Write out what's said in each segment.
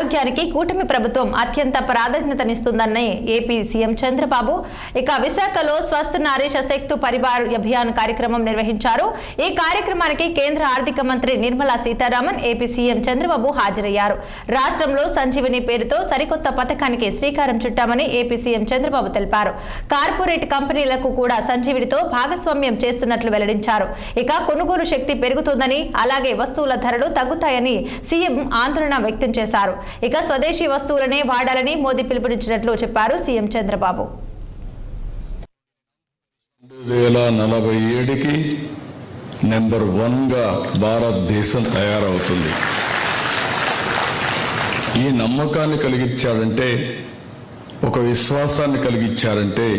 ఆరోగ్యానికి కూటమి ప్రభుత్వం అత్యంత ప్రాధాన్యతనిస్తుందని ఏపీ సీఎం చంద్రబాబు విశాఖలో స్వస్థ నారీ సశక్త్ పరివార్ అభియాన్ కార్యక్రమం నిర్వహించారు. ఈ కార్యక్రమానికి కేంద్ర ఆర్థిక మంత్రి నిర్మలా సీతారామన్, ఏపీ సీఎం చంద్రబాబు హాజరయ్యారు. రాష్ట్రంలో సంజీవని పేరుతో సరికొత్త పథకానికి శ్రీకారం చుట్టామని ఏపీ సీఎం చంద్రబాబు తెలిపారు. కార్పొరేట్ కంపెనీలకు కూడా సంజీవనితో భాగస్వామ్యం చేస్తున్నట్లు వెల్లడించారు. కొనుగోలు శక్తి పెరుగుతుందని, అలాగే వస్తువుల ధరలు తగ్గుతాయని సీఎం ఆందోళన వ్యక్తం చేశారు. స్వదేశీ వస్తువులనే వాడాలని మోదీ పిలుపునిచ్చినట్లు చెప్పారు సీఎం చంద్రబాబు. 2047కి నెంబర్ 1గా భారతదేశం తయారవుతుంది. ఈ నమ్మకాన్ని కలిగించాడంటే, ఒక విశ్వాసాన్ని కలిగించారంటే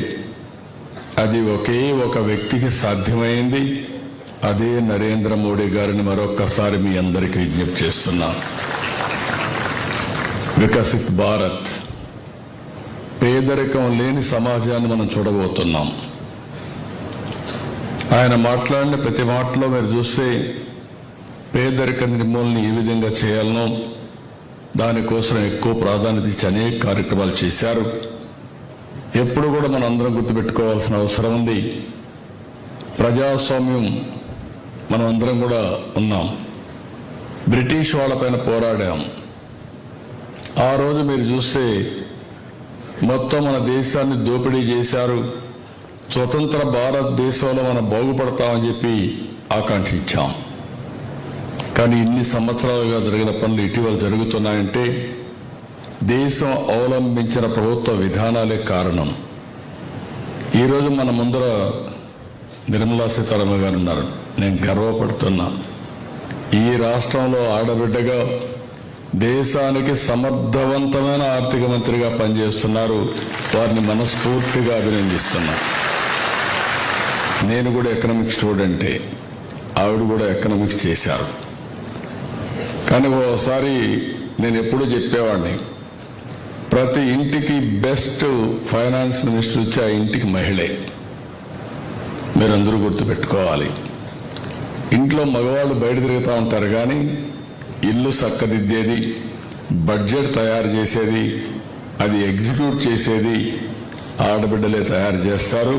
అది ఒకే ఒక వ్యక్తికి సాధ్యమైంది. అదే నరేంద్ర మోడీ గారిని మరొక్కసారి మీ అందరికీ విజ్ఞప్తి చేస్తున్నా. వికసిత్ భారత్, పేదరికం లేని సమాజాన్ని మనం చూడబోతున్నాం. ఆయన మాట్లాడిన ప్రతి మాటలో మీరు చూస్తే పేదరిక నిర్మూలన ఏ విధంగా చేయాలనో దానికోసం ఎక్కువ ప్రాధాన్యత ఇచ్చి అనేక కార్యక్రమాలు చేశారు. ఎప్పుడు కూడా మనం అందరం గుర్తుపెట్టుకోవాల్సిన అవసరం ఉంది. ప్రజాస్వామ్యం మనం అందరం కూడా ఉన్నాం. బ్రిటిష్ వాళ్ళపైన పోరాడాం. ఆ రోజు మీరు చూస్తే మొత్తం మన దేశాన్ని దోపిడీ చేశారు. స్వతంత్ర భారతదేశంలో మనం బాగుపడతామని చెప్పి ఆకాంక్షించాం. కానీ ఇన్ని సంవత్సరాలుగా జరిగిన పనులు ఇటీవల జరుగుతున్నాయంటే దేశం అవలంబించిన ప్రభుత్వ విధానాలే కారణం. ఈరోజు మన ముందర నిర్మలా సీతారామన్ గారు ఉన్నారు. నేను గర్వపడుతున్నా. ఈ రాష్ట్రంలో ఆడబిడ్డగా దేశానికి సమర్థవంతమైన ఆర్థిక మంత్రిగా పనిచేస్తున్నారు. వారిని మనస్ఫూర్తిగా అభినందిస్తున్నా. నేను కూడా ఎకనామిక్స్ స్టూడెంటే, ఆవిడ కూడా ఎకనామిక్స్ చేశారు. కానీ ఓసారి నేను ఎప్పుడూ చెప్పేవాడిని, ప్రతి ఇంటికి బెస్ట్ ఫైనాన్స్ మినిస్టర్ వచ్చి ఆ ఇంటికి మహిళే. మీరందరూ గుర్తుపెట్టుకోవాలి. ఇంట్లో మగవాళ్ళు బయట తిరుగుతూ ఉంటారు, కానీ ఇల్లు చక్కదిద్దేది, బడ్జెట్ తయారు చేసేది, అది ఎగ్జిక్యూట్ చేసేది ఆడబిడ్డలే తయారు చేస్తారు.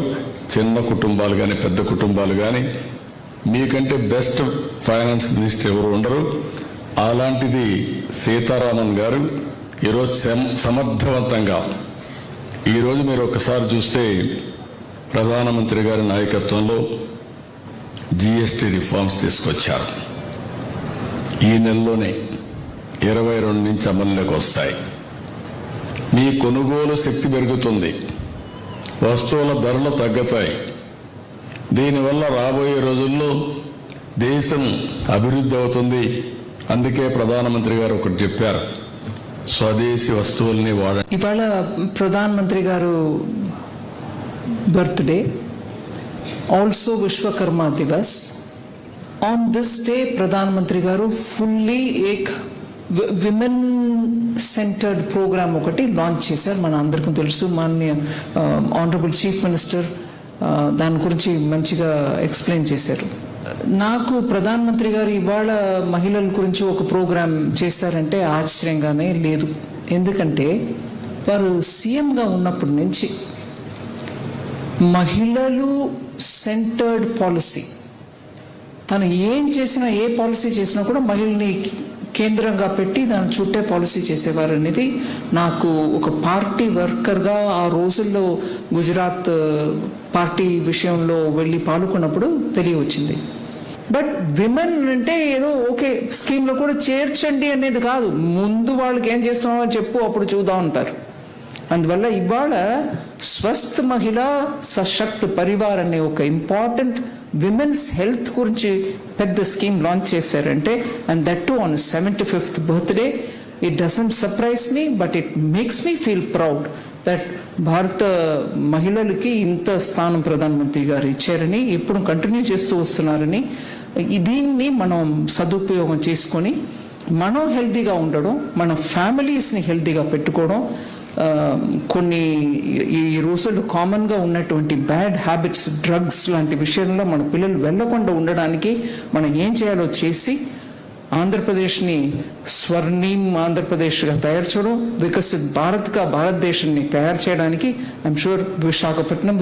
చిన్న కుటుంబాలు కానీ పెద్ద కుటుంబాలు కానీ. మీకంటే బెస్ట్ ఫైనాన్స్ మినిస్టర్ ఎవరు ఉండరు. అలాంటిది సీతారామన్ గారు ఈరోజు సమర్థవంతంగా, ఈరోజు మీరు ఒకసారి చూస్తే ప్రధానమంత్రి గారి నాయకత్వంలో జిఎస్టీ రిఫార్మ్స్ తీసుకొచ్చారు. ఈ నెలలోనే 22 నుంచి అమల్లోకి వస్తాయి. మీ కొనుగోలు శక్తి పెరుగుతుంది, వస్తువుల ధరలు తగ్గుతాయి. దీనివల్ల రాబోయే రోజుల్లో దేశం అభివృద్ధి అవుతుంది. అందుకే ప్రధానమంత్రి గారు ఒకటి చెప్పారు, స్వదేశీ వస్తువుల్ని వాడండి. ఇవాళ ప్రధానమంత్రి గారు birthday, also Vishwakarma Divas. On this day ప్రధానమంత్రి గారు ఫుల్లీ విమెన్ సెంటర్డ్ ప్రోగ్రామ్ ఒకటి లాంచ్ చేశారు. మన అందరికీ తెలుసు. మాన్య ఆనరబుల్ చీఫ్ మినిస్టర్ దాని గురించి మంచిగా ఎక్స్ప్లెయిన్ చేశారు. నాకు ప్రధానమంత్రి గారు ఇవాళ మహిళల గురించి ఒక ప్రోగ్రాం చేశారంటే ఆశ్చర్యంగానే లేదు. ఎందుకంటే వారు సీఎంగా ఉన్నప్పటి నుంచి మహిళలు సెంటర్డ్ పాలసీ, తను ఏం చేసినా, ఏ పాలసీ చేసినా కూడా మహిళని కేంద్రంగా పెట్టి దాని చుట్టే పాలసీ చేసేవారు అనేది నాకు ఒక పార్టీ వర్కర్గా ఆ రోజుల్లో గుజరాత్ పార్టీ విషయంలో వెళ్ళి పాల్గొన్నప్పుడు తెలియవచ్చింది. బట్ విమెన్ అంటే ఏదో ఓకే స్కీమ్లో కూడా చేర్చండి అనేది కాదు, ముందు వాళ్ళకి ఏం చేస్తున్నామో చెప్పు, అప్పుడు చూద్దాం అంటారు. అందువల్ల ఇవాళ స్వస్థ మహిళా సశక్త్ పరివార్ అనే ఒక ఇంపార్టెంట్ విమెన్స్ హెల్త్ గురించి పెద్ద స్కీమ్ లాంచ్ చేశారంటే, and that to on 75th birthday. It doesn't surprise me, but it makes me feel proud that భారత మహిళలకి ఇంత స్థానం ప్రధానమంత్రి గారు ఇచ్చారని, ఇప్పుడు కంటిన్యూ చేస్తూ వస్తున్నారని. దీన్ని మనం సదుపయోగం చేసుకొని మనం హెల్తీగా ఉండడం, మన ఫ్యామిలీస్ని హెల్తీగా పెట్టుకోవడం, కొన్ని ఈ రోజుల్లో కామన్గా ఉన్నటువంటి బ్యాడ్ హ్యాబిట్స్, డ్రగ్స్ లాంటి విషయంలో మన పిల్లలు వెళ్ళకుండా ఉండడానికి మనం ఏం చేయాలో చేసి ఆంధ్రప్రదేశ్ని స్వర్ణీం ఆంధ్రప్రదేశ్గా తయారు చేయడం, వికసిత్ భారత్గా భారతదేశాన్ని తయారు చేయడానికి ఐఎమ్ షూర్ విశాఖపట్నం